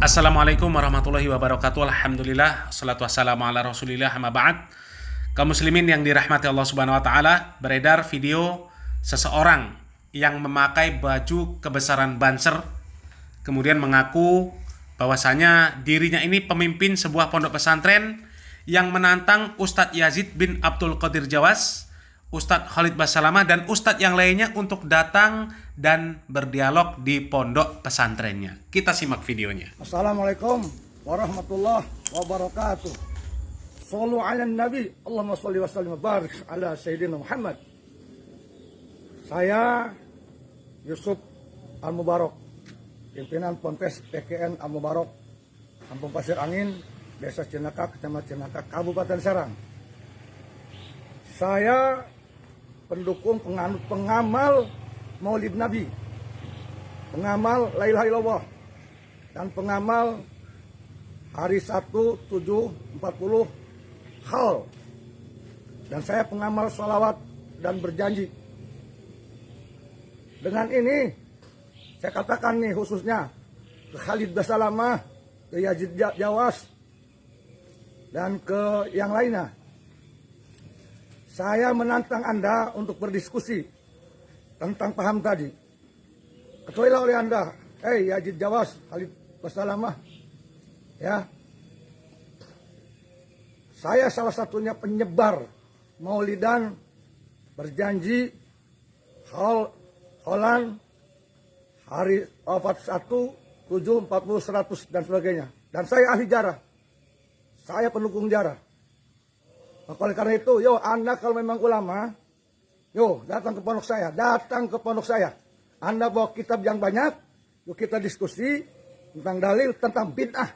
Assalamualaikum warahmatullahi wabarakatuh. Alhamdulillah, salatu wassalamu ala rasulillah, amma ba'd. Kaum muslimin yang dirahmati Allah subhanahu wa ta'ala, beredar video seseorang yang memakai baju kebesaran Banser, kemudian mengaku bahwasanya dirinya ini pemimpin sebuah pondok pesantren yang menantang Ustadz Yazid bin Abdul Qadir Jawas, Ustadz Khalid Basalamah, dan Ustadz yang lainnya untuk datang dan berdialog di pondok pesantrennya. Kita simak videonya. Assalamualaikum warahmatullahi wabarakatuh. Shallu ala nabi, Allahumma shalli wa sallim wa barik ala sayyidina Muhammad. Saya Yusuf Al-Mubarak, pimpinan Ponpes PKN Al-Mubarak, Kampung Pasir Angin, Desa Cinaka, Kecamatan Cinaka, Kabupaten Serang. Saya pendukung pengamal Maulid Nabi, pengamal La ilaha illallah, dan pengamal hari 1/7/40 hal. Dan saya pengamal sholawat dan berjanji. Dengan ini saya katakan nih khususnya ke Khalid Basalamah, ke Yazid Jawas, dan ke yang lainnya. Saya menantang Anda untuk berdiskusi tentang paham tadi. Ketahuilah oleh Anda, Yazid Jawas, Khalid Basalamah, ya, saya salah satunya penyebar maulidan, berjanji, holan, hari wafat 1/7/40 100 dan sebagainya. Dan saya ahli jarah, saya pendukung jarah. Maka oleh karena itu, Anda kalau memang ulama, datang ke pondok saya, Anda bawa kitab yang banyak, kita diskusi tentang dalil, tentang bid'ah,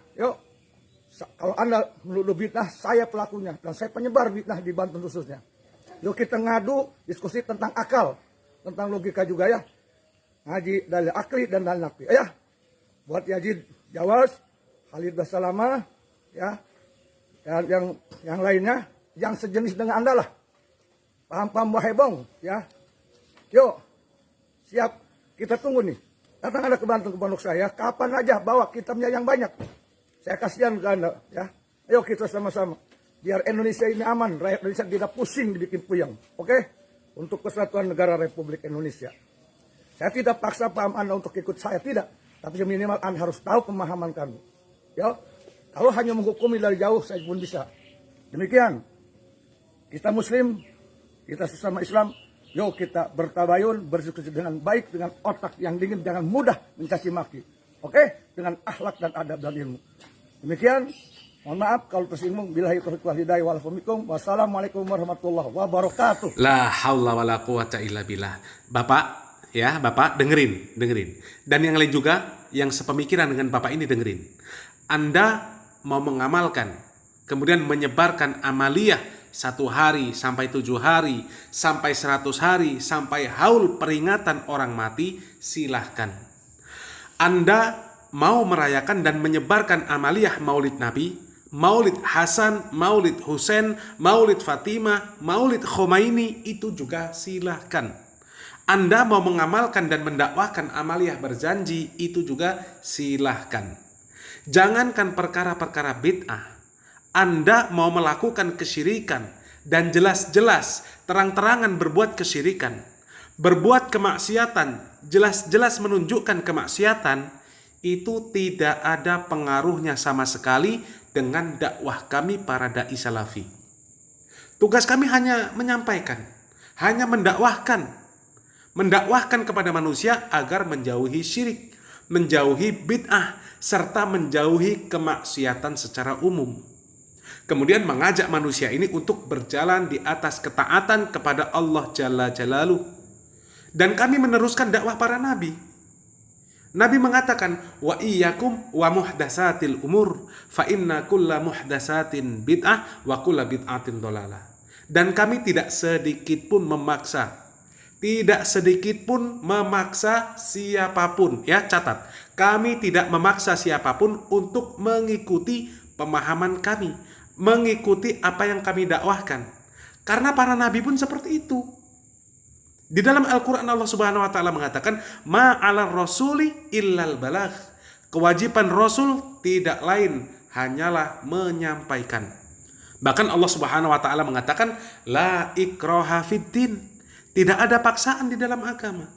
Kalau Anda menuduh bid'ah, saya pelakunya, dan saya penyebar bid'ah di Banten khususnya. Kita ngadu, diskusi tentang akal, tentang logika juga ya, ngaji dalil akli dan dalil nakli, buat Yazid Jawas, Khalid Basalamah, dan yang lainnya, yang sejenis dengan Anda lah, paham-paham wahebong, siap, kita tunggu nih. Datang Anda ke Banten, ke pondok saya, kapan aja bawa kitabnya yang banyak. Saya kasihan ke Anda, Ayo kita sama-sama. Biar Indonesia ini aman, rakyat Indonesia tidak pusing dibikin puyeng. Oke? Untuk kesatuan negara Republik Indonesia. Saya tidak paksa paham Anda untuk ikut saya, tidak. Tapi minimal Anda harus tahu pemahaman kami. Kalau hanya menghukumi dari jauh, saya pun bisa. Demikian. Kita Muslim, kita sesama Islam, kita bertabayun, berdiskusi dengan baik, dengan otak yang dingin, jangan mudah mencaci maki. Oke? Dengan akhlak dan adab dan ilmu. Demikian, mohon maaf kalau tersinggung. Billahi taufiq wal hidayah wal afikum. Wassalamualaikum warahmatullahi wabarakatuh. La haula wala quwata illa billah. Bapak dengerin. Dan yang lain juga yang sepemikiran dengan Bapak ini dengerin. Anda mau mengamalkan, kemudian menyebarkan amaliyah 1 hari sampai 7 hari, sampai 100 hari, sampai haul peringatan orang mati, silahkan. Anda mau merayakan dan menyebarkan amaliyah Maulid Nabi, Maulid Hasan, Maulid Husain, Maulid Fatimah, Maulid Khomeini, itu juga silahkan. Anda mau mengamalkan dan mendakwahkan amaliyah berjanji, itu juga silahkan. Jangankan perkara-perkara bid'ah, Anda mau melakukan kesyirikan dan jelas-jelas terang-terangan berbuat kesyirikan, berbuat kemaksiatan, jelas-jelas menunjukkan kemaksiatan, itu tidak ada pengaruhnya sama sekali dengan dakwah kami para dai salafi. Tugas kami hanya menyampaikan, hanya mendakwahkan kepada manusia agar menjauhi syirik, menjauhi bid'ah, serta menjauhi kemaksiatan secara umum. Kemudian mengajak manusia ini untuk berjalan di atas ketaatan kepada Allah Jalla Jalaluh. Dan kami meneruskan dakwah para nabi. Nabi mengatakan, wa iyyakum wa muhdatsatil umur fa inna kulla muhdatsatin bid'ah wa kulla bid'atin dhalalah. Dan kami tidak sedikit pun memaksa siapapun, catat. Kami tidak memaksa siapapun untuk mengikuti pemahaman kami, mengikuti apa yang kami dakwahkan. Karena para nabi pun seperti itu. Di dalam Al-Quran Allah Subhanahu wa Ta'ala mengatakan, ma'alar rasuli illal balagh. Kewajiban Rasul tidak lain hanyalah menyampaikan. Bahkan Allah Subhanahu wa taala mengatakan la ikraha fiddin. Tidak ada paksaan di dalam agama.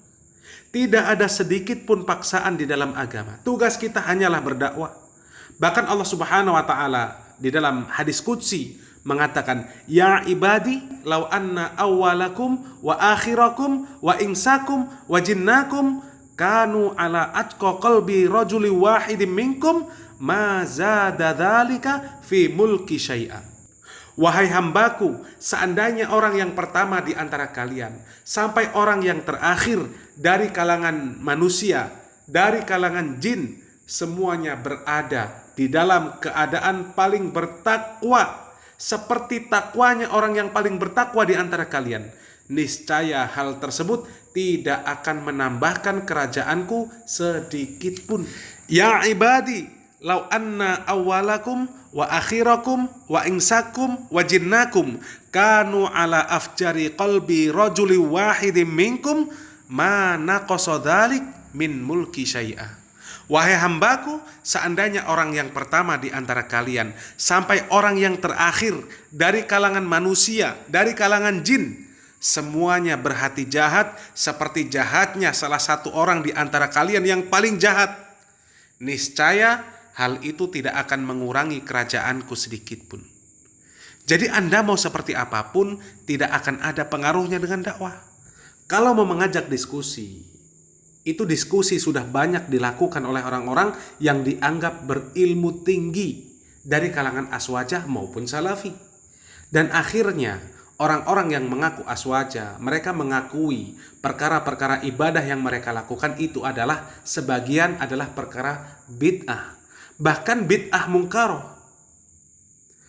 Tidak ada sedikit pun paksaan di dalam agama. Tugas kita hanyalah berdakwah. Bahkan Allah Subhanahu wa taala di dalam hadis qudsi mengatakan, ya ibadi law anna awwalakum wa akhirakum wa insakum wa jinnakum kanu ala atqa qalbi rajuli wahidin minkum ma zada dzalika fi mulki syai'a. Wahai hambaku, seandainya orang yang pertama di antara kalian sampai orang yang terakhir dari kalangan manusia, dari kalangan jin, semuanya berada di dalam keadaan paling bertakwa seperti takwanya orang yang paling bertakwa di antara kalian, niscaya hal tersebut tidak akan menambahkan kerajaanku sedikit pun. Ya ibadi law anna awwalakum wa akhirakum wa insakum wa jinnakum kanu ala afjari qalbi rajuli wahidin minkum ma naqasa dzalik min mulki syai'a. Wahai hambaku, seandainya orang yang pertama di antara kalian sampai orang yang terakhir dari kalangan manusia, dari kalangan jin, semuanya berhati jahat seperti jahatnya salah satu orang di antara kalian yang paling jahat, niscaya hal itu tidak akan mengurangi kerajaanku sedikit pun. Jadi Anda mau seperti apapun, tidak akan ada pengaruhnya dengan dakwah. Kalau mau mengajak diskusi, itu diskusi sudah banyak dilakukan oleh orang-orang yang dianggap berilmu tinggi dari kalangan aswajah maupun salafi. Dan akhirnya orang-orang yang mengaku aswajah, mereka mengakui perkara-perkara ibadah yang mereka lakukan itu adalah sebagian adalah perkara bid'ah. Bahkan bid'ah mungkaroh.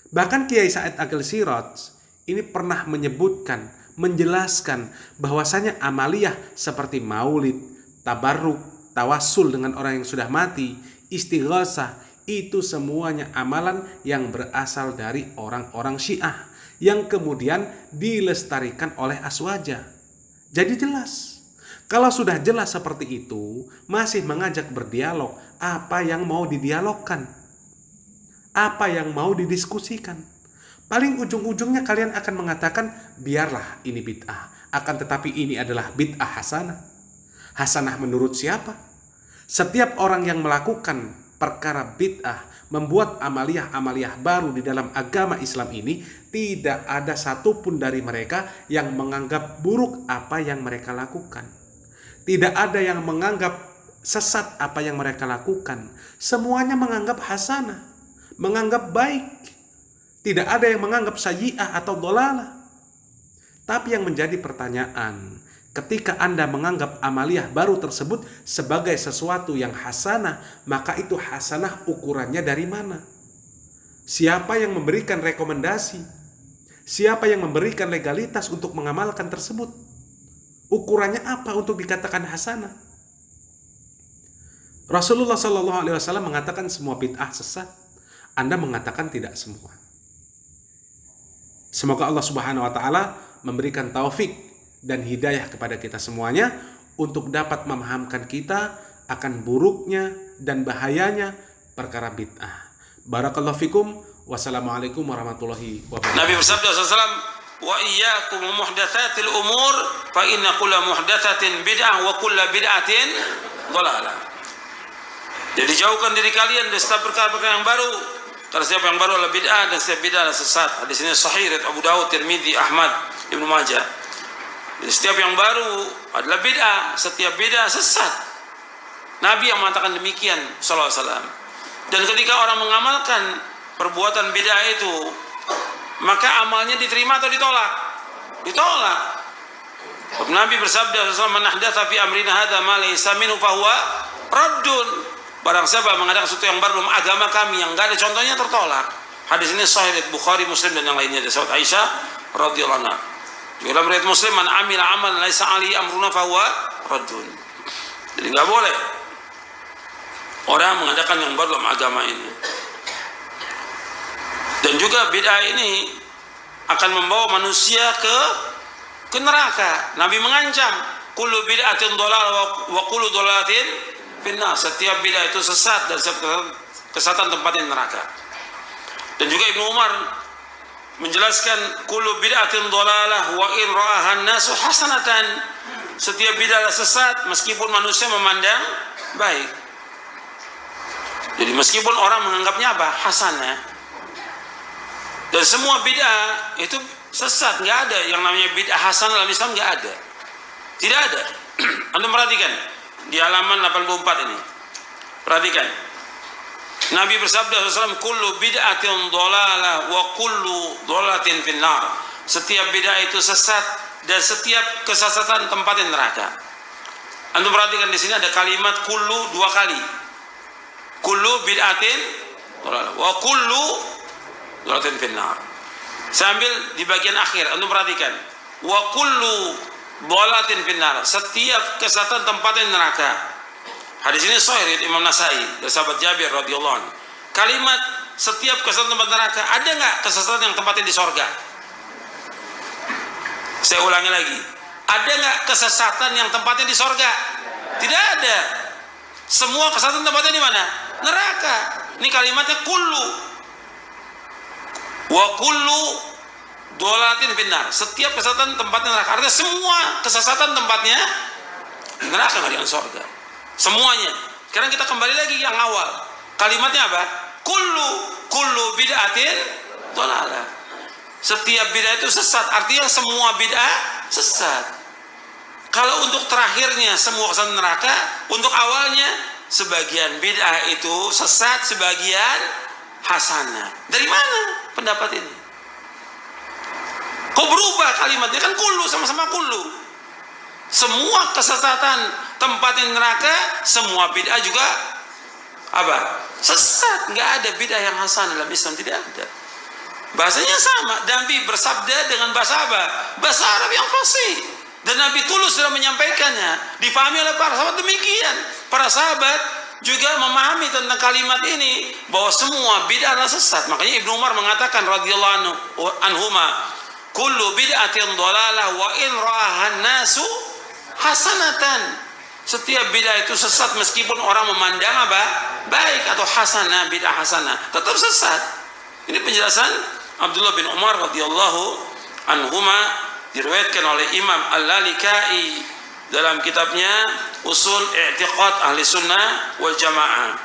Bahkan Kiai Said Agil Siraj ini pernah menyebutkan, menjelaskan bahwasanya amaliyah seperti maulid, tabarruk, tawassul dengan orang yang sudah mati, istighosah, itu semuanya amalan yang berasal dari orang-orang Syiah yang kemudian dilestarikan oleh aswaja. Jadi jelas, kalau sudah jelas seperti itu, masih mengajak berdialog, apa yang mau didialogkan? Apa yang mau didiskusikan? Paling ujung-ujungnya kalian akan mengatakan, biarlah ini bid'ah, akan tetapi ini adalah bid'ah hasanah. Hasanah menurut siapa? Setiap orang yang melakukan perkara bid'ah, membuat amaliyah-amaliyah baru di dalam agama Islam ini, tidak ada satupun dari mereka yang menganggap buruk apa yang mereka lakukan. Tidak ada yang menganggap sesat apa yang mereka lakukan. Semuanya menganggap hasanah, menganggap baik. Tidak ada yang menganggap sayyi'ah atau dhalalah. Tapi yang menjadi pertanyaan, ketika Anda menganggap amaliyah baru tersebut sebagai sesuatu yang hasanah, maka itu hasanah ukurannya dari mana? Siapa yang memberikan rekomendasi? Siapa yang memberikan legalitas untuk mengamalkan tersebut? Ukurannya apa untuk dikatakan hasanah? Rasulullah SAW mengatakan semua bid'ah sesat. Anda mengatakan tidak semua. Semoga Allah Subhanahu wa taala memberikan taufik dan hidayah kepada kita semuanya untuk dapat memahamkan kita akan buruknya dan bahayanya perkara bid'ah. Barakallahu fikum. Wassalamualaikum warahmatullahi wabarakatuh. Nabi bersabda SAW, wa iyyakum muhdatsatil umur fa inna kulla muhdatsatin bid'ah wa kulla bid'atin dhalalah. Jadi jauhkan diri kalian dari setiap perkara-perkara yang baru. Karena setiap yang baru adalah bid'ah dan setiap bid'ah adalah sesat. Hadis ini sahih riwayat Abu Dawud, Tirmidzi, Ahmad, Ibnu Majah. Jadi setiap yang baru adalah bid'ah, setiap bid'ah sesat. Nabi yang mengatakan demikian sallallahu alaihi wasallam. Dan ketika orang mengamalkan perbuatan bid'ah itu, maka amalnya diterima atau ditolak? Ditolak. Nabi bersabda sallallahu man ahdatsa fi amrina hadza ma laysa minhu fa huwa raddun. Barang siapa mengadakan sesuatu yang baru dalam agama kami yang enggak ada contohnya, tertolak. Hadis ini sahih riwayat Bukhari, Muslim dan yang lainnya dari sahabat Aisyah radhiyallahu anha. Juga dalam riwayat Muslim, man amila amalan laisa alaihi amruna fa huwa raddun. Jadi enggak boleh orang mengadakan yang baru dalam agama ini. Dan juga bid'ah ini akan membawa manusia ke neraka. Nabi mengancam, kullu bid'atin dhalalah wa kullu dhalalatin finnar. Setiap bid'ah itu sesat dan setiap kesesatan tempatnya neraka. Dan juga Ibnu Umar menjelaskan kullu bid'atin dhalalah wa in ra'ahan nasu hasanatan. Setiap bid'ah sesat meskipun manusia memandang baik. Jadi meskipun orang menganggapnya apa? Hasanah. Dan semua bid'ah itu sesat, nggak ada yang namanya bid'ah hasanah dalam Islam, nggak ada. Tidak ada. Anda perhatikan di halaman 84 ini. Perhatikan. Nabi bersabda SAW, kullu bid'atin dhalalah wa kullu dhalalatin finnar. Setiap bid'ah itu sesat dan setiap kesesatan tempatnya neraka. Anda perhatikan di sini ada kalimat kullu 2 kali. Kullu bid'atin dhalalah wa kullu dhalalatin finnar. Saya ambil di bagian akhir. Anda perhatikan. Wa kullu dhalalatin finnar. Setiap kesesatan tempatnya neraka. Hadis ini sahih Imam Nasai dari sahabat Jabir radhiyallahu anhu. Kalimat setiap kesesatan tempat neraka, ada nggak kesesatan yang tempatnya di sorga? Saya ulangi lagi. Ada nggak kesesatan yang tempatnya di sorga? Tidak ada. Semua kesesatan tempatnya di mana? Neraka. Ini kalimatnya kullu. Wa kullu dhalalatin finnar. Setiap kesesatan tempatnya neraka. Artinya semua kesesatan tempatnya di neraka, nggak di sorga. Semuanya. Sekarang kita kembali lagi yang awal. Kalimatnya apa? Kullu bid'atin dhalalah. Setiap bid'ah itu sesat. Artinya semua bid'ah sesat. Kalau untuk terakhirnya semua kesesatan neraka, untuk awalnya sebagian bid'ah itu sesat, sebagian hasanah. Dari mana pendapat ini? Kok berubah kalimatnya? Kan kullu, sama-sama kullu. Semua kesesatan tempatnya neraka, semua bid'ah juga apa? Sesat. Nggak ada bid'ah yang hasan dalam Islam, tidak ada. Bahasanya sama. Nabi bersabda dengan bahasa apa? Bahasa Arab yang fasih. Dan Nabi tulus dalam menyampaikannya. Difahami oleh para sahabat demikian. Para sahabat juga memahami tentang kalimat ini bahwa semua bid'ah adalah sesat. Makanya Ibnu Umar mengatakan radhiyallahu anhuma, kullu bid'atin dhalalah wa in ra'ahan nasu hasanatan. Setiap bid'ah itu sesat meskipun orang memandang apa? Baik atau hasanah, bid'ah hasanah, tetap sesat. Ini penjelasan Abdullah bin Umar radhiyallahu anhuma, diriwayatkan oleh Imam Al-Lalikai dalam kitabnya Usul I'tiqad Ahli Sunnah wal Jamaah.